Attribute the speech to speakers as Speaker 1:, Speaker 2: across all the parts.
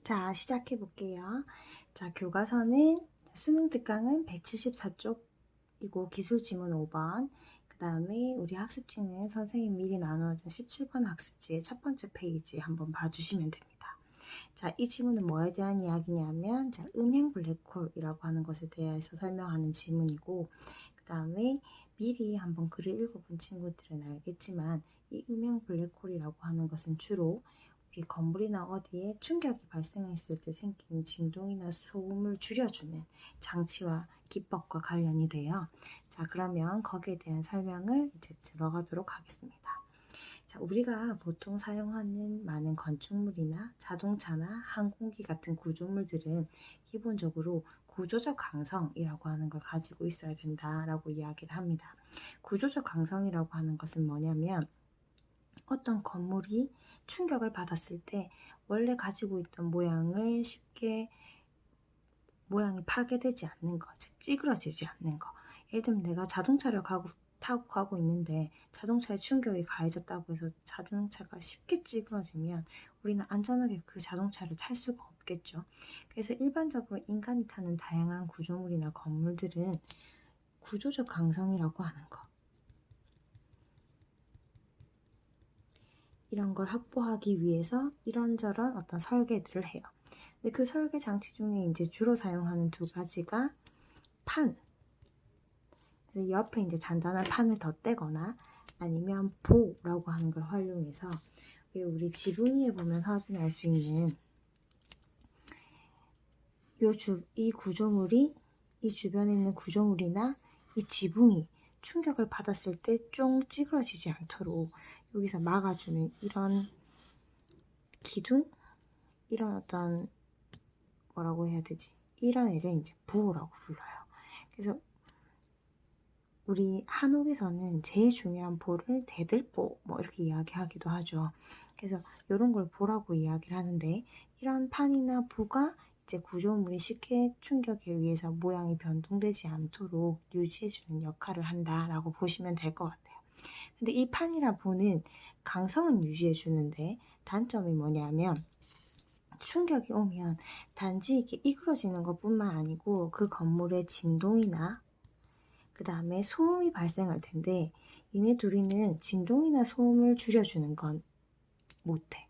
Speaker 1: 자, 시작해 볼게요. 자, 교과서는 수능 특강은 174쪽이고 기술 지문 5번. 그 다음에 우리 학습지는 선생님 미리 나눠준 17번 학습지의 첫 번째 페이지 한번 봐주시면 됩니다. 자, 이 지문은 뭐에 대한 이야기냐면 음향 블랙홀이라고 하는 것에 대해서 설명하는 지문이고, 그 다음에 미리 한번 글을 읽어본 친구들은 알겠지만 이 음향 블랙홀이라고 하는 것은 주로 우리 건물이나 어디에 충격이 발생했을 때 생기는 진동이나 소음을 줄여주는 장치와 기법과 관련이 돼요. 자, 그러면 거기에 대한 설명을 이제 들어가도록 하겠습니다. 자, 우리가 보통 사용하는 많은 건축물이나 자동차나 항공기 같은 구조물들은 기본적으로 구조적 강성이라고 하는 걸 가지고 있어야 된다라고 이야기를 합니다. 구조적 강성이라고 하는 것은 뭐냐면 어떤 건물이 충격을 받았을 때 원래 가지고 있던 모양을 쉽게 모양이 파괴되지 않는 거, 즉 찌그러지지 않는 거. 예를 들면 내가 자동차를 타고 가고 있는데 자동차에 충격이 가해졌다고 해서 자동차가 쉽게 찌그러지면 우리는 안전하게 그 자동차를 탈 수가 없겠죠. 그래서 일반적으로 인간이 타는 다양한 구조물이나 건물들은 구조적 강성이라고 하는 거, 이런 걸 확보하기 위해서 이런저런 어떤 설계들을 해요. 근데 그 설계 장치 중에 이제 주로 사용하는 두 가지가 판, 옆에 이제 단단한 판을 덧대거나 아니면 보라고 하는 걸 활용해서 우리 지붕 위에 보면 확인할 수 있는 이 구조물이, 이 주변에 있는 구조물이나 이 지붕이 충격을 받았을 때 쫑 찌그러지지 않도록 여기서 막아주는 이런 기둥? 이런 어떤 뭐라고 해야 되지? 이런 애를 이제 보호라고 불러요. 그래서 우리 한옥에서는 제일 중요한 보를 대들보 뭐 이렇게 이야기하기도 하죠. 그래서 이런 걸 보라고 이야기를 하는데, 이런 판이나 보가 이제 구조물이 쉽게 충격에 의해서 모양이 변동되지 않도록 유지해주는 역할을 한다라고 보시면 될 것 같아요. 근데 이 판이나 보는 강성은 유지해주는데 단점이 뭐냐면 충격이 오면 단지 이렇게 이그러지는 것뿐만 아니고 그 건물의 진동이나 그 다음에 소음이 발생할 텐데 얘네 둘이는 진동이나 소음을 줄여주는 건 못해.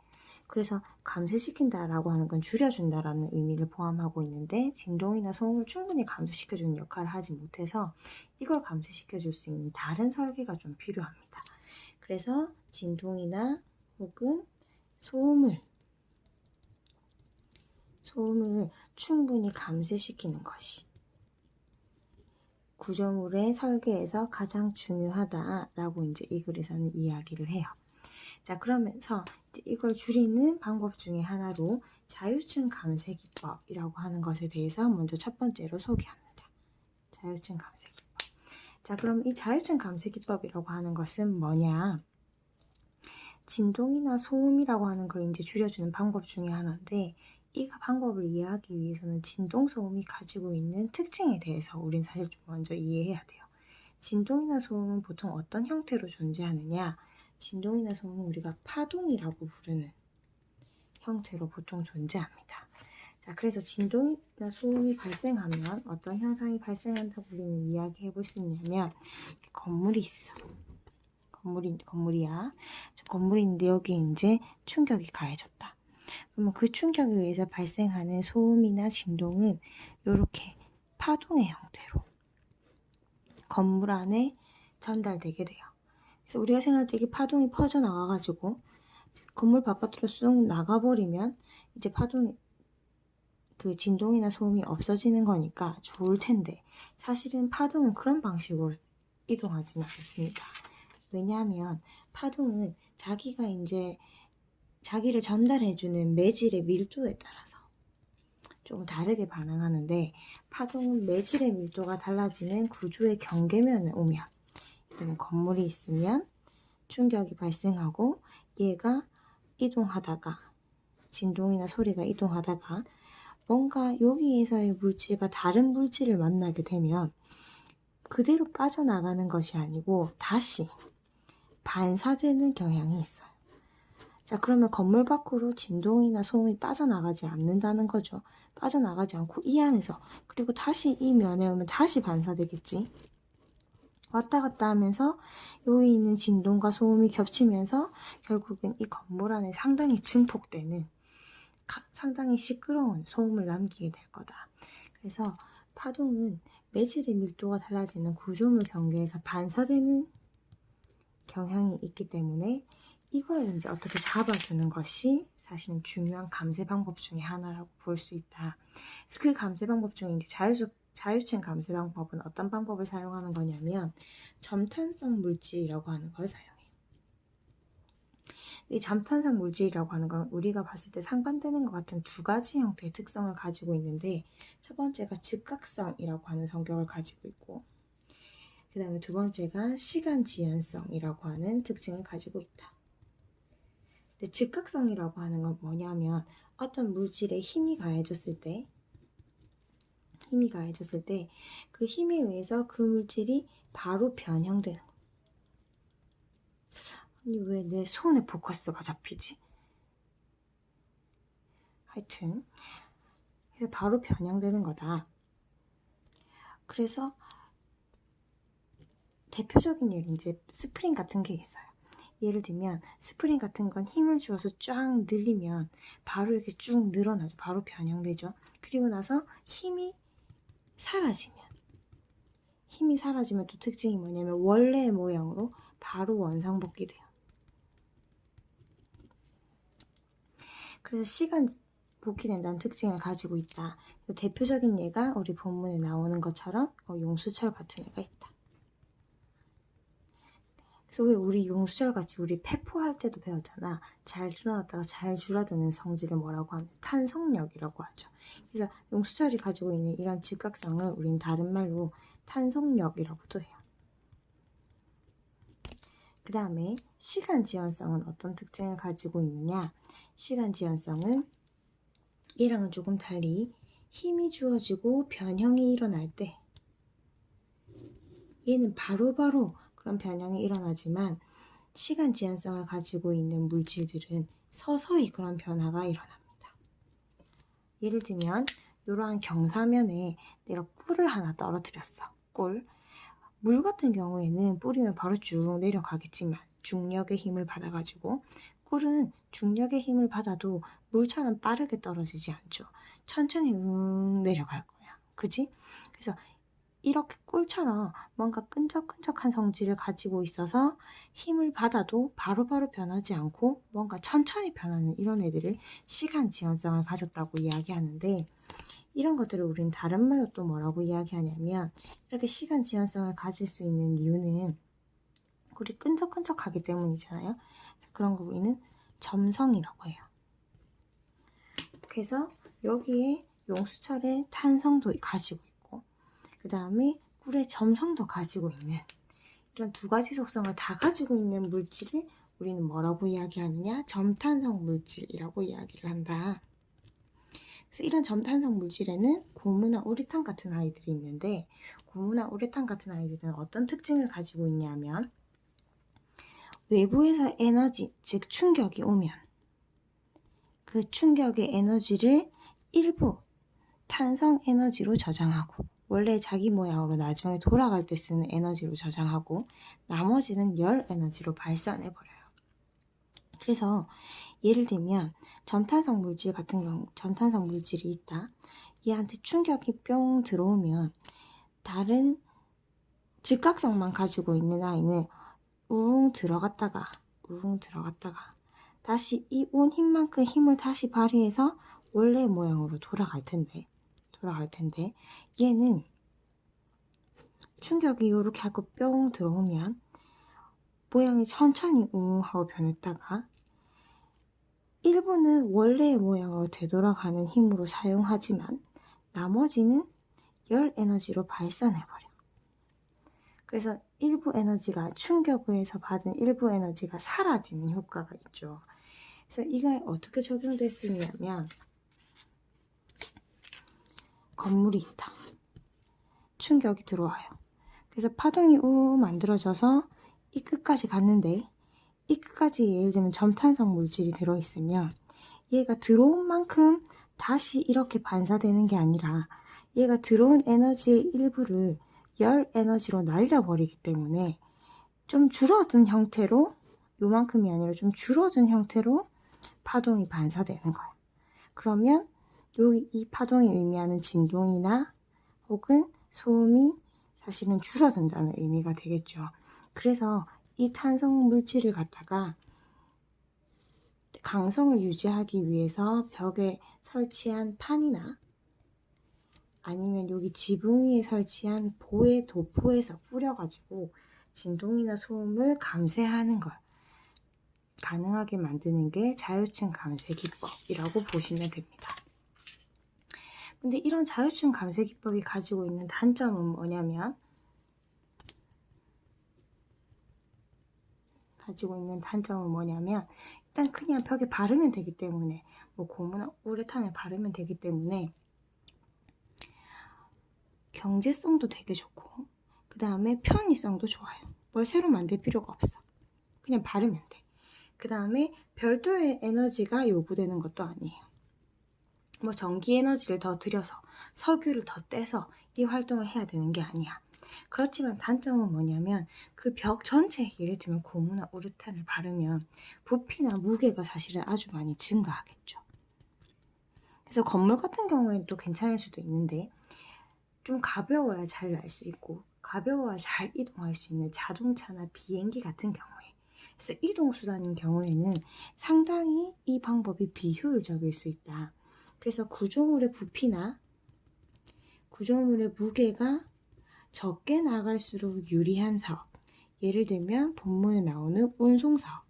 Speaker 1: 그래서 감쇄시킨다라고 하는 건 줄여준다라는 의미를 포함하고 있는데 진동이나 소음을 충분히 감쇄시켜주는 역할을 하지 못해서 이걸 감쇄시켜줄 수 있는 다른 설계가 좀 필요합니다. 그래서 진동이나 혹은 소음을 충분히 감쇄시키는 것이 구조물의 설계에서 가장 중요하다라고 이제 이 글에서는 이야기를 해요. 자, 그러면서 이제 이걸 줄이는 방법 중에 하나로 자유층 감쇄 기법이라고 하는 것에 대해서 먼저 첫 번째로 소개합니다. 자유층 감쇄 기법. 자, 그럼 이 자유층 감쇄 기법이라고 하는 것은 뭐냐? 진동이나 소음이라고 하는 걸 이제 줄여주는 방법 중에 하나인데, 이 방법을 이해하기 위해서는 진동, 소음이 가지고 있는 특징에 대해서 우린 사실 좀 먼저 이해해야 돼요. 진동이나 소음은 보통 어떤 형태로 존재하느냐? 진동이나 소음은 우리가 파동이라고 부르는 형태로 보통 존재합니다. 자, 그래서 진동이나 소음이 발생하면 어떤 현상이 발생한다고 우리는 이야기해 볼 수 있냐면, 건물이 있어. 건물이야. 건물인데 여기에 이제 충격이 가해졌다. 그러면 그 충격에 의해서 발생하는 소음이나 진동은 이렇게 파동의 형태로 건물 안에 전달되게 돼요. 그래서 우리가 생각할 때 이게 파동이 퍼져나가가지고 건물 바깥으로 쑥 나가버리면 이제 그 진동이나 소음이 없어지는 거니까 좋을 텐데, 사실은 파동은 그런 방식으로 이동하지는 않습니다. 왜냐하면 파동은 자기가 이제 자기를 전달해주는 매질의 밀도에 따라서 조금 다르게 반응하는데, 파동은 매질의 밀도가 달라지는 구조의 경계면에 오면, 건물이 있으면 충격이 발생하고 얘가 이동하다가 진동이나 소리가 이동하다가 뭔가 여기에서의 물질과 다른 물질을 만나게 되면 그대로 빠져나가는 것이 아니고 다시 반사되는 경향이 있어요. 자, 그러면 건물 밖으로 진동이나 소음이 빠져나가지 않는다는 거죠. 빠져나가지 않고 이 안에서, 그리고 다시 이 면에 오면 다시 반사되겠지. 왔다 갔다 하면서 여기 있는 진동과 소음이 겹치면서 결국은 이 건물 안에 상당히 증폭되는, 상당히 시끄러운 소음을 남기게 될 거다. 그래서 파동은 매질의 밀도가 달라지는 구조물 경계에서 반사되는 경향이 있기 때문에 이걸 이제 어떻게 잡아주는 것이 사실은 중요한 감쇄 방법 중에 하나라고 볼 수 있다. 그래서 그 감쇄 방법 중에 이제 자유층 감쇄 방법은 어떤 방법을 사용하는 거냐면 점탄성 물질이라고 하는 걸 사용해요. 이 점탄성 물질이라고 하는 건 우리가 봤을 때 상반되는 것 같은 두 가지 형태의 특성을 가지고 있는데, 첫 번째가 즉각성이라고 하는 성격을 가지고 있고, 그 다음에 두 번째가 시간 지연성이라고 하는 특징을 가지고 있다. 근데 즉각성이라고 하는 건 뭐냐면 어떤 물질에 힘이 가해졌을 때 그 힘에 의해서 그 물질이 바로 변형되는 거야. 아니 왜 내 손에 포커스가 잡히지? 하여튼 그래서 바로 변형되는 거다. 그래서 대표적인 예로 이제 스프링 같은 게 있어요. 예를 들면 스프링 같은 건 힘을 주어서 쫙 늘리면 바로 이렇게 쭉 늘어나죠. 바로 변형되죠. 그리고 나서 힘이 사라지면 또 특징이 뭐냐면 원래의 모양으로 바로 원상복귀 돼요. 그래서 시간 복귀된다는 특징을 가지고 있다. 대표적인 예가 우리 본문에 나오는 것처럼 용수철 같은 애가 있다. 그래서 왜 우리 용수철 같이 우리 폐포할 때도 배웠잖아. 잘 일어났다가 잘 줄어드는 성질을 뭐라고 하면 탄성력이라고 하죠. 그래서 용수철이 가지고 있는 이런 즉각성을 우린 다른 말로 탄성력이라고도 해요. 그 다음에 시간 지연성은 어떤 특징을 가지고 있느냐? 시간 지연성은 얘랑은 조금 달리 힘이 주어지고 변형이 일어날 때 얘는 바로바로 그런 변형이 일어나지만 시간 지연성을 가지고 있는 물질들은 서서히 그런 변화가 일어납니다. 예를 들면 이러한 경사면에 내가 꿀을 하나 떨어뜨렸어. 물 같은 경우에는 뿌리면 바로 쭉 내려가겠지만 중력의 힘을 받아가지고 꿀은 중력의 힘을 받아도 물처럼 빠르게 떨어지지 않죠. 천천히 내려갈 거야. 그지? 그래서 이렇게 꿀처럼 뭔가 끈적끈적한 성질을 가지고 있어서 힘을 받아도 바로바로 변하지 않고 뭔가 천천히 변하는 이런 애들을 시간 지연성을 가졌다고 이야기하는데, 이런 것들을 우린 다른 말로 또 뭐라고 이야기하냐면 이렇게 시간 지연성을 가질 수 있는 이유는 우리 끈적끈적하기 때문이잖아요. 그런 걸 우리는 점성이라고 해요. 그래서 여기에 용수철의 탄성도 가지고 있고 그 다음에 꿀의 점성도 가지고 있는 이런 두 가지 속성을 다 가지고 있는 물질을 우리는 뭐라고 이야기하느냐? 점탄성 물질이라고 이야기를 한다. 그래서 이런 점탄성 물질에는 고무나 우레탄 같은 아이들이 있는데, 고무나 우레탄 같은 아이들은 어떤 특징을 가지고 있냐면 외부에서 에너지, 즉 충격이 오면 그 충격의 에너지를 일부 탄성 에너지로 저장하고 원래 자기 모양으로 나중에 돌아갈 때 쓰는 에너지로 저장하고 나머지는 열 에너지로 발산해버려요. 그래서 예를 들면 점탄성 물질 같은 경우 점탄성 물질이 있다. 얘한테 충격이 뿅 들어오면 다른 즉각성만 가지고 있는 아이는 웅 들어갔다가 다시 이 온 힘만큼 힘을 다시 발휘해서 원래 모양으로 돌아갈 텐데 얘는 충격이 이렇게 하고 뿅 들어오면 모양이 천천히 웅 하고 변했다가 일부는 원래의 모양으로 되돌아가는 힘으로 사용하지만 나머지는 열 에너지로 발산해버려. 그래서 일부 에너지가 충격에서 받은 일부 에너지가 사라지는 효과가 있죠. 그래서 이게 어떻게 적용될 수 있냐면 건물이 있다. 충격이 들어와요. 그래서 파동이 우 만들어져서 이 끝까지 갔는데 이 끝까지 예를 들면 점탄성 물질이 들어있으면 얘가 들어온 만큼 다시 이렇게 반사되는 게 아니라 얘가 들어온 에너지의 일부를 열 에너지로 날려버리기 때문에 좀 줄어든 형태로, 요만큼이 아니라 좀 줄어든 형태로 파동이 반사되는 거예요. 그러면 여기 이 파동이 의미하는 진동이나 혹은 소음이 사실은 줄어든다는 의미가 되겠죠. 그래서 이 탄성 물질을 갖다가 강성을 유지하기 위해서 벽에 설치한 판이나 아니면 여기 지붕 위에 설치한 보의 도포에서 뿌려가지고 진동이나 소음을 감쇄하는 걸 가능하게 만드는 게 자율층 감쇄 기법이라고 보시면 됩니다. 근데 이런 자율층 감쇄 기법이 가지고 있는 단점은 뭐냐면 일단 그냥 벽에 바르면 되기 때문에 뭐 고무나 우레탄을 바르면 되기 때문에 경제성도 되게 좋고 그 다음에 편의성도 좋아요. 뭘 새로 만들 필요가 없어. 그냥 바르면 돼. 그 다음에 별도의 에너지가 요구되는 것도 아니에요. 뭐 전기 에너지를 더 들여서 석유를 더 떼서 이 활동을 해야 되는 게 아니야. 그렇지만 단점은 뭐냐면 그 벽 전체에 예를 들면 고무나 우레탄을 바르면 부피나 무게가 사실은 아주 많이 증가하겠죠. 그래서 건물 같은 경우에는 또 괜찮을 수도 있는데 좀 가벼워야 잘 날 수 있고 가벼워야 잘 이동할 수 있는 자동차나 비행기 같은 경우에, 그래서 이동수단인 경우에는 상당히 이 방법이 비효율적일 수 있다. 그래서 구조물의 부피나 구조물의 무게가 적게 나갈수록 유리한 사업, 예를 들면 본문에 나오는 운송사업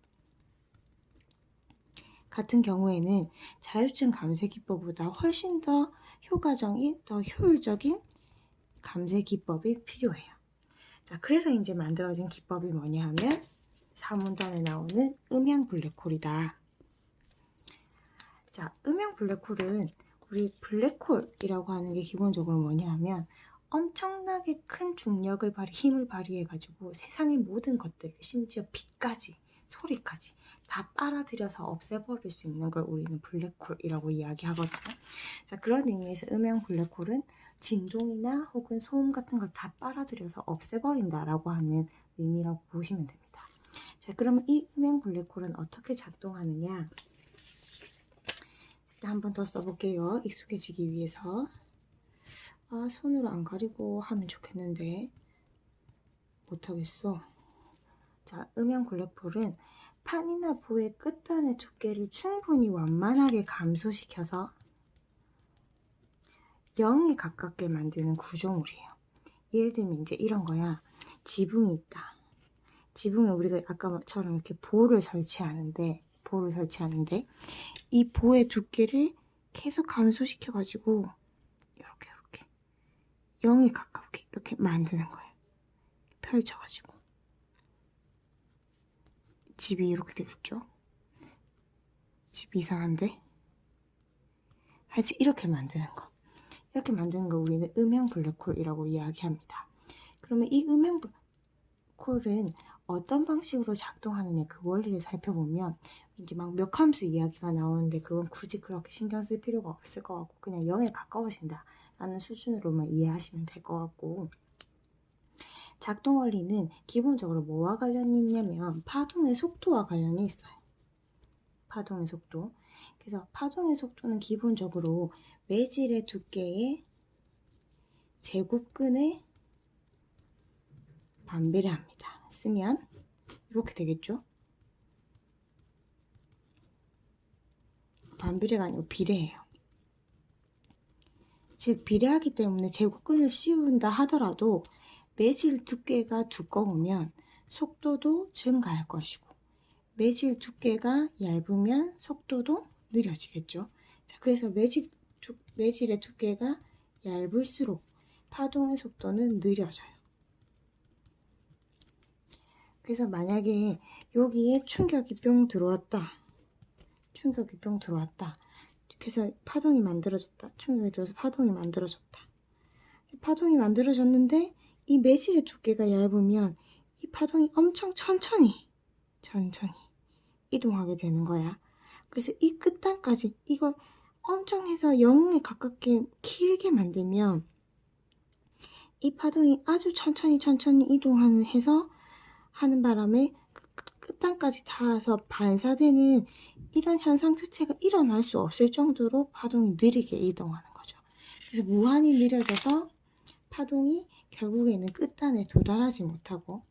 Speaker 1: 같은 경우에는 자율층 감쇄 기법보다 훨씬 더 효과적인, 더 효율적인 감쇄 기법이 필요해요. 자, 그래서 이제 만들어진 기법이 뭐냐 하면 4문단에 나오는 음향 블랙홀이다. 자, 음향 블랙홀은 우리 블랙홀이라고 하는 게 기본적으로 뭐냐 하면 엄청나게 큰 중력을 힘을 발휘해가지고 세상의 모든 것들, 심지어 빛까지, 소리까지 다 빨아들여서 없애버릴 수 있는 걸 우리는 블랙홀이라고 이야기하거든요. 자, 그런 의미에서 음향 블랙홀은 진동이나 혹은 소음 같은 걸 다 빨아들여서 없애버린다라고 하는 의미라고 보시면 됩니다. 자, 그러면 이 음향 블랙홀은 어떻게 작동하느냐? 일단 한 번 더 써볼게요. 익숙해지기 위해서. 손으로 안 가리고 하면 좋겠는데 못하겠어. 자, 음향 블랙홀은 판이나 보의 끝단의 두께를 충분히 완만하게 감소시켜서 0에 가깝게 만드는 구조물이에요. 예를 들면 이제 이런 거야. 지붕이 있다. 지붕에 우리가 아까처럼 이렇게 보를 설치하는데 이 보의 두께를 계속 감소시켜가지고 이렇게 0에 가깝게 이렇게 만드는 거예요. 펼쳐가지고 집이 이렇게 되겠죠. 집이 이상한데? 하여튼 이렇게 만드는 거. 이렇게 만드는 걸 우리는 음향 블랙홀이라고 이야기합니다. 그러면 이 음향 블랙홀은 어떤 방식으로 작동하느냐 그 원리를 살펴보면 이제 막 몇 함수 이야기가 나오는데 그건 굳이 그렇게 신경 쓸 필요가 없을 것 같고 그냥 0에 가까워진다 라는 수준으로만 이해하시면 될 것 같고, 작동 원리는 기본적으로 뭐와 관련이 있냐면 파동의 속도와 관련이 있어요. 파동의 속도. 그래서 파동의 속도는 기본적으로 매질의 두께의 제곱근에 반비례합니다. 쓰면 이렇게 되겠죠. 반비례가 아니고 비례해요. 즉 비례하기 때문에 제곱근을 씌운다 하더라도 매질 두께가 두꺼우면 속도도 증가할 것이고 매질 두께가 얇으면 속도도 느려지겠죠. 자, 그래서 매질의 두께가 얇을수록 파동의 속도는 느려져요. 그래서 만약에 여기에 충격이 뿅 들어왔다. 그래서 파동이 만들어졌다. 충격이 들어서 파동이 만들어졌다. 파동이 만들어졌는데 이 매질의 두께가 얇으면 이 파동이 엄청 천천히 이동하게 되는 거야. 그래서 이 끝단까지 이걸 엄청 해서 0에 가깝게 길게 만들면 이 파동이 아주 천천히 이동해서 하는 바람에 끝단까지 닿아서 반사되는 이런 현상 자체가 일어날 수 없을 정도로 파동이 느리게 이동하는 거죠. 그래서 무한히 느려져서 파동이 결국에는 끝단에 도달하지 못하고,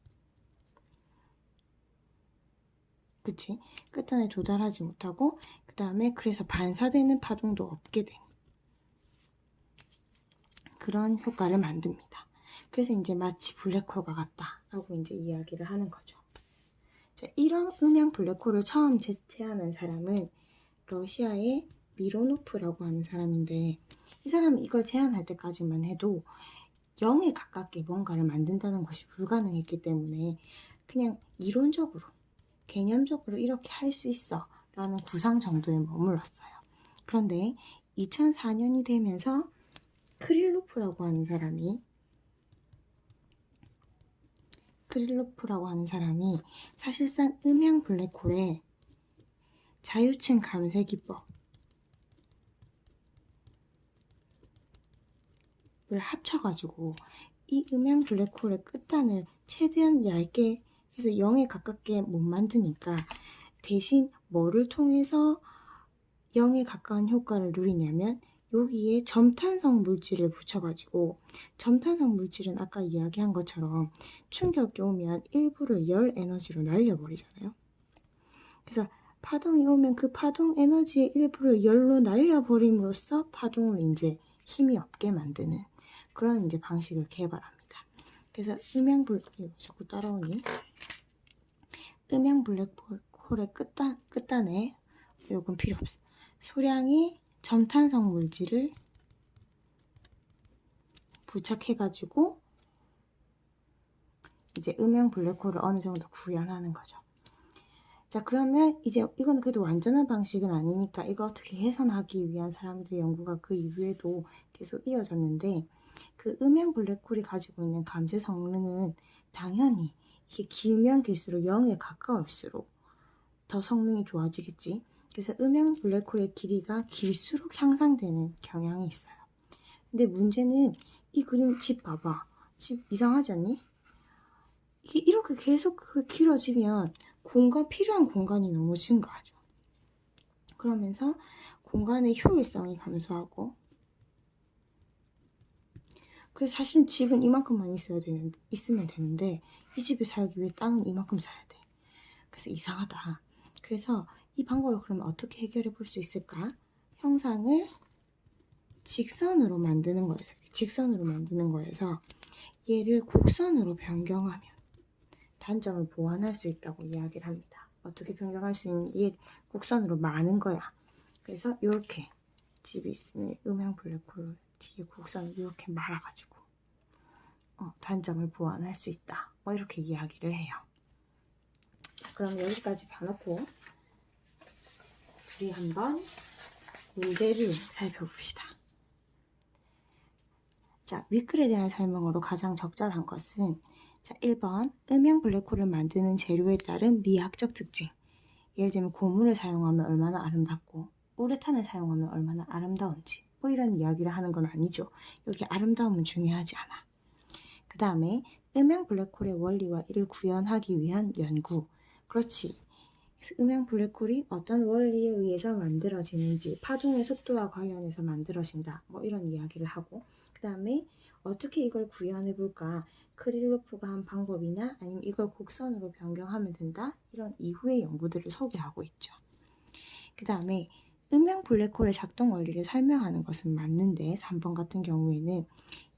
Speaker 1: 그치? 끝단에 도달하지 못하고, 그 다음에 그래서 반사되는 파동도 없게 되는 그런 효과를 만듭니다. 그래서 이제 마치 블랙홀과 같다라고 이제 이야기를 하는 거죠. 자, 이런 음양 블랙홀을 처음 제시하는 사람은 러시아의 미로노프라고 하는 사람인데, 이 사람은 이걸 제안할 때까지만 해도 0에 가깝게 뭔가를 만든다는 것이 불가능했기 때문에 그냥 이론적으로, 개념적으로 이렇게 할 수 있어 라는 구상 정도에 머물렀어요. 그런데 2004년이 되면서 크릴로프라고 하는 사람이 사실상 음양 블랙홀의 자유층 감쇄 기법을 합쳐가지고 이 음양 블랙홀의 끝단을 최대한 얇게 해서 0에 가깝게 못 만드니까 대신 뭐를 통해서 0에 가까운 효과를 누리냐면 여기에 점탄성 물질을 붙여가지고, 점탄성 물질은 아까 이야기한 것처럼 충격이 오면 일부를 열 에너지로 날려버리잖아요. 그래서 파동이 오면 그 파동 에너지의 일부를 열로 날려버림으로써 파동을 이제 힘이 없게 만드는 그런 이제 방식을 개발합니다. 그래서 음양 블랙홀의 끝단에 이건 필요 없어. 소량의 점탄성 물질을 부착해가지고 이제 음양 블랙홀을 어느 정도 구현하는 거죠. 자, 그러면 이제 이건 그래도 완전한 방식은 아니니까 이걸 어떻게 개선하기 위한 사람들의 연구가 그 이후에도 계속 이어졌는데, 그 음양 블랙홀이 가지고 있는 감쇄 성능은 당연히 이게 길면 길수록 0에 가까울수록 더 성능이 좋아지겠지. 그래서 음양 블랙홀의 길이가 길수록 향상되는 경향이 있어요. 근데 문제는 이 그림 집 봐봐. 집 이상하지 않니? 이게 이렇게 계속 길어지면 필요한 공간이 너무 증가하죠. 그러면서 공간의 효율성이 감소하고, 그래서 사실은 집은 이만큼만 있으면 되는데 이 집에 살기 위해 땅은 이만큼 사야 돼. 그래서 이상하다. 그래서 이 방법을 그러면 어떻게 해결해 볼 수 있을까? 형상을 직선으로 만드는 거에서 얘를 곡선으로 변경하면 단점을 보완할 수 있다고 이야기를 합니다. 어떻게 변경할 수 있는? 얘 곡선으로 마는 거야. 그래서 이렇게 집이 있으면 음양 블랙홀 뒤에 곡선을 이렇게 말아가지고 단점을 보완할 수 있다. 뭐 이렇게 이야기를 해요. 자, 그럼 여기까지 봐놓고 우리 한번 문제를 살펴봅시다. 자, 위클에 대한 설명으로 가장 적절한 것은, 자, 1번 음양 블랙홀을 만드는 재료에 따른 미학적 특징. 예를 들면 고무를 사용하면 얼마나 아름답고 우레탄을 사용하면 얼마나 아름다운지 뭐 이런 이야기를 하는 건 아니죠. 여기 아름다움은 중요하지 않아. 그 다음에 음양 블랙홀의 원리와 이를 구현하기 위한 연구. 그렇지. 그래서 음양 블랙홀이 어떤 원리에 의해서 만들어지는지, 파동의 속도와 관련해서 만들어진다. 뭐 이런 이야기를 하고, 그 다음에 어떻게 이걸 구현해 볼까? 크릴로프가 한 방법이나 아니면 이걸 곡선으로 변경하면 된다. 이런 이후의 연구들을 소개하고 있죠. 그 다음에 음양 블랙홀의 작동 원리를 설명하는 것은 맞는데 3번 같은 경우에는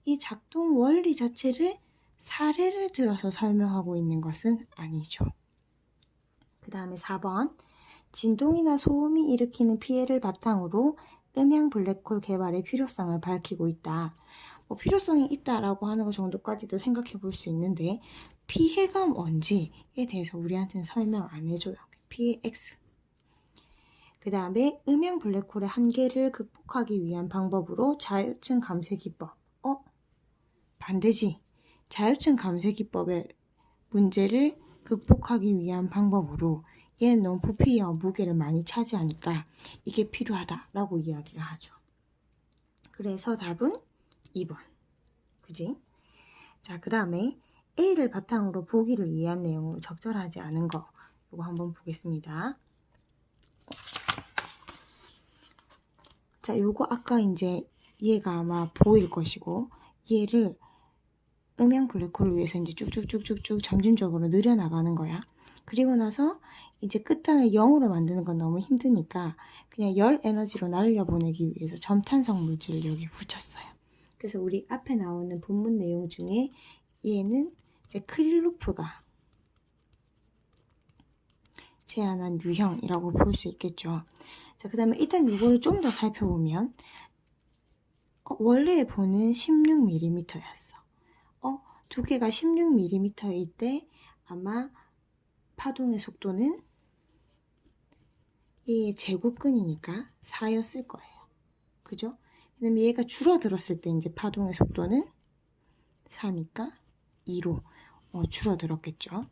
Speaker 1: 이 작동 원리 자체를 사례를 들어서 설명하고 있는 것은 아니죠. 그 다음에 4번 진동이나 소음이 일으키는 피해를 바탕으로 음양 블랙홀 개발의 필요성을 밝히고 있다. 뭐 필요성이 있다라고 하는 것 정도까지도 생각해 볼 수 있는데 피해가 뭔지에 대해서 우리한테는 설명 안 해줘요. 피해 X. 그 다음에 음양 블랙홀의 한계를 극복하기 위한 방법으로 자유층 감쇄 기법. 반대지. 자유층 감쇄 기법의 문제를 극복하기 위한 방법으로 얘는 너무 부피와 무게를 많이 차지하니까 이게 필요하다라고 이야기를 하죠. 그래서 답은 2번. 그지? 자, 그 다음에 A를 바탕으로 보기를 이해한 내용으로 적절하지 않은 거 이거 한번 보겠습니다. 자, 요거 아까 이제 얘가 아마 보일 것이고 얘를 음양 블랙홀을 위해서 이제 쭉쭉쭉쭉쭉 점진적으로 늘려나가는 거야. 그리고 나서 이제 끝단을 0으로 만드는 건 너무 힘드니까 그냥 열 에너지로 날려보내기 위해서 점탄성 물질을 여기 붙였어요. 그래서 우리 앞에 나오는 본문 내용 중에 얘는 이제 크릴로프가 제안한 유형이라고 볼 수 있겠죠. 자, 그 다음에 일단 이거를 좀 더 살펴보면 원래 보는 16mm였어. 두께가 16mm일 때 아마 파동의 속도는 얘의 제곱근이니까 4였을 거예요. 그죠? 그다음에 얘가 줄어들었을 때 이제 파동의 속도는 4니까 2로 줄어들었겠죠.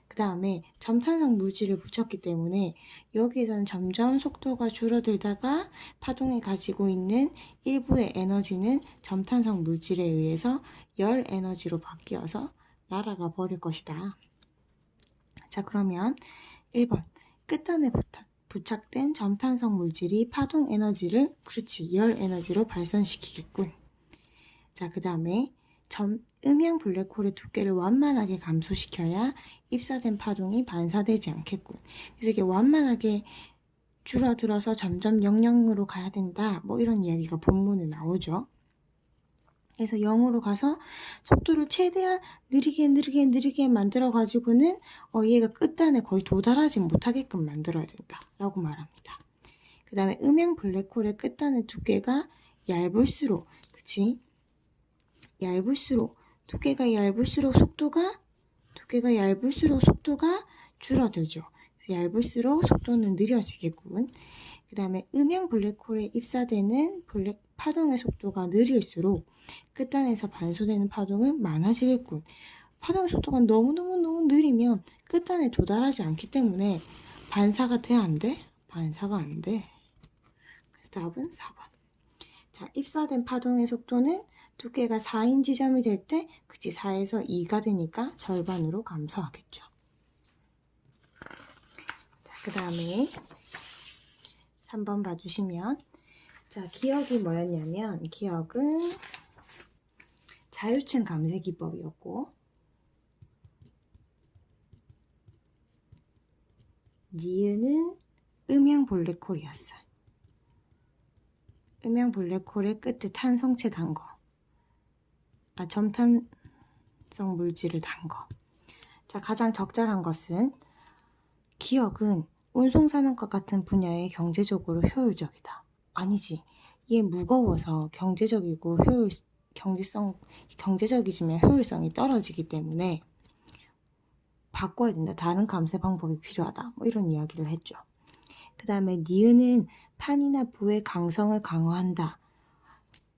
Speaker 1: 그 다음에 점탄성 물질을 붙였기 때문에 여기에서는 점점 속도가 줄어들다가 파동이 가지고 있는 일부의 에너지는 점탄성 물질에 의해서 열 에너지로 바뀌어서 날아가 버릴 것이다. 자, 그러면 1번 끝단에 부착된 점탄성 물질이 파동 에너지를 그렇지 열 에너지로 발산시키겠군. 자, 그 다음에 음양 블랙홀의 두께를 완만하게 감소시켜야 입사된 파동이 반사되지 않겠군. 그래서 이게 완만하게 줄어들어서 점점 0으로 가야 된다. 뭐 이런 이야기가 본문에 나오죠. 그래서 0으로 가서 속도를 최대한 느리게 만들어 가지고는 얘가 끝단에 거의 도달하지 못하게끔 만들어야 된다 라고 말합니다. 그 다음에 음양 블랙홀의 끝단의 두께가 얇을수록 그치? 두께가 얇을수록 속도가 줄어들죠. 얇을수록 속도는 느려지겠군. 그 다음에 음양 블랙홀에 입사되는 파동의 속도가 느릴수록 끝단에서 반소되는 파동은 많아지겠군. 파동의 속도가 너무 느리면 끝단에 도달하지 않기 때문에 반사가 돼? 안 돼? 반사가 안 돼. 그래서 답은 4번. 자, 입사된 파동의 속도는 두께가 4인 지점이 될 때 그치 4에서 2가 되니까 절반으로 감소하겠죠. 자, 그 다음에 3번 봐주시면 자, 기억이 뭐였냐면 기억은 자유층 감쇄 기법이었고 니은은 음양 블랙홀이었어요. 음양 블랙홀의 끝에 탄성체 단 거. 점탄성 물질을 단 거. 자, 가장 적절한 것은 기억은 운송산업과 같은 분야에 경제적으로 효율적이다. 아니지. 얘 무거워서 경제적이고 경제적이지만 효율성이 떨어지기 때문에 바꿔야 된다. 다른 감쇄 방법이 필요하다. 뭐 이런 이야기를 했죠. 그 다음에 니은은 판이나 부의 강성을 강화한다.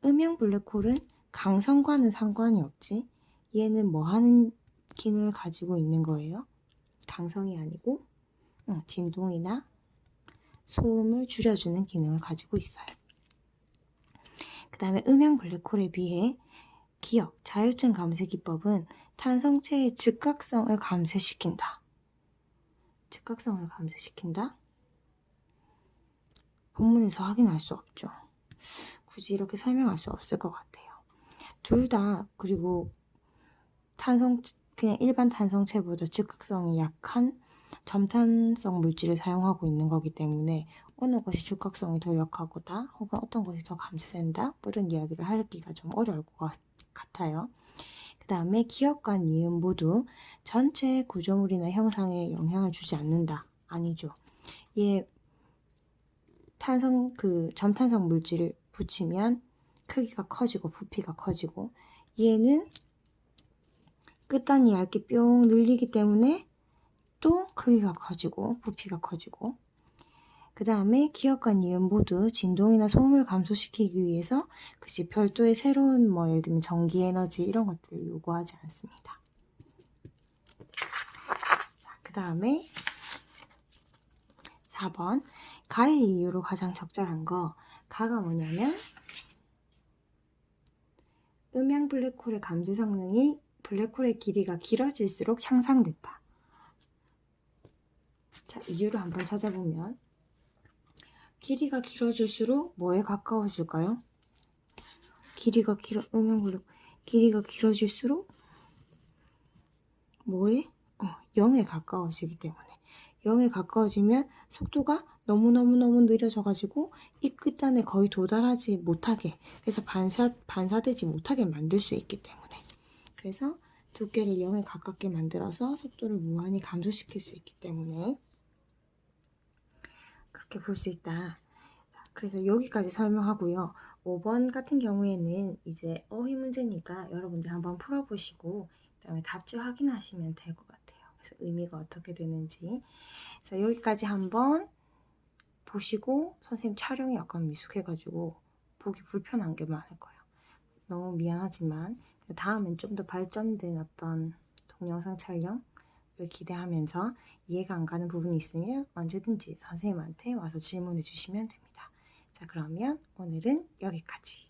Speaker 1: 음양 블랙홀은 강성과는 상관이 없지. 얘는 뭐 하는 기능을 가지고 있는 거예요? 강성이 아니고 진동이나 소음을 줄여주는 기능을 가지고 있어요. 그 다음에 음양 블랙홀에 비해 기억, 자유층 감쇄 기법은 탄성체의 즉각성을 감쇄시킨다. 즉각성을 감쇄시킨다? 본문에서 확인할 수 없죠. 굳이 이렇게 설명할 수 없을 것 같아요. 둘 다 그리고 그냥 일반 탄성체보다 즉각성이 약한 점탄성 물질을 사용하고 있는 거기 때문에 어느 것이 즉각성이 더 약하고다 혹은 어떤 것이 더 감쇄된다 뭐 이런 이야기를 하기가 좀 어려울 것 같아요. 그 다음에 기억과 니은 모두 전체 구조물이나 형상에 영향을 주지 않는다. 아니죠. 얘 점탄성 물질을 붙이면 크기가 커지고 부피가 커지고 얘는 끝단이 얇게 뿅 늘리기 때문에 또 크기가 커지고 부피가 커지고 그 다음에 기억과 니은 모두 진동이나 소음을 감소시키기 위해서 그치 별도의 새로운 예를 들면 전기 에너지 이런 것들을 요구하지 않습니다. 자, 그 다음에 4번 가의 이유로 가장 적절한 거. 가가 뭐냐면 음양 블랙홀의 감지 성능이 블랙홀의 길이가 길어질수록 향상됐다. 자, 이유를 한번 찾아보면 길이가 길어질수록 뭐에 가까워질까요? 음양 블랙 길이가 길어질수록 뭐에? 0에 가까워지기 때문에 0에 가까워지면 속도가 너무너무너무 느려져가지고 이 끝단에 거의 도달하지 못하게, 그래서 반사되지 못하게 만들 수 있기 때문에, 그래서 두께를 0에 가깝게 만들어서 속도를 무한히 감소시킬 수 있기 때문에 그렇게 볼 수 있다. 그래서 여기까지 설명하고요. 5번 같은 경우에는 이제 어휘 문제니까 여러분들 한번 풀어보시고 그다음에 답지 확인하시면 될 것 같아요. 그래서 의미가 어떻게 되는지. 그래서 여기까지 한번 보시고, 선생님 촬영이 약간 미숙해가지고 보기 불편한 게 많을 거예요. 너무 미안하지만 다음엔 좀 더 발전된 어떤 동영상 촬영을 기대하면서 이해가 안 가는 부분이 있으면 언제든지 선생님한테 와서 질문해 주시면 됩니다. 자, 그러면 오늘은 여기까지.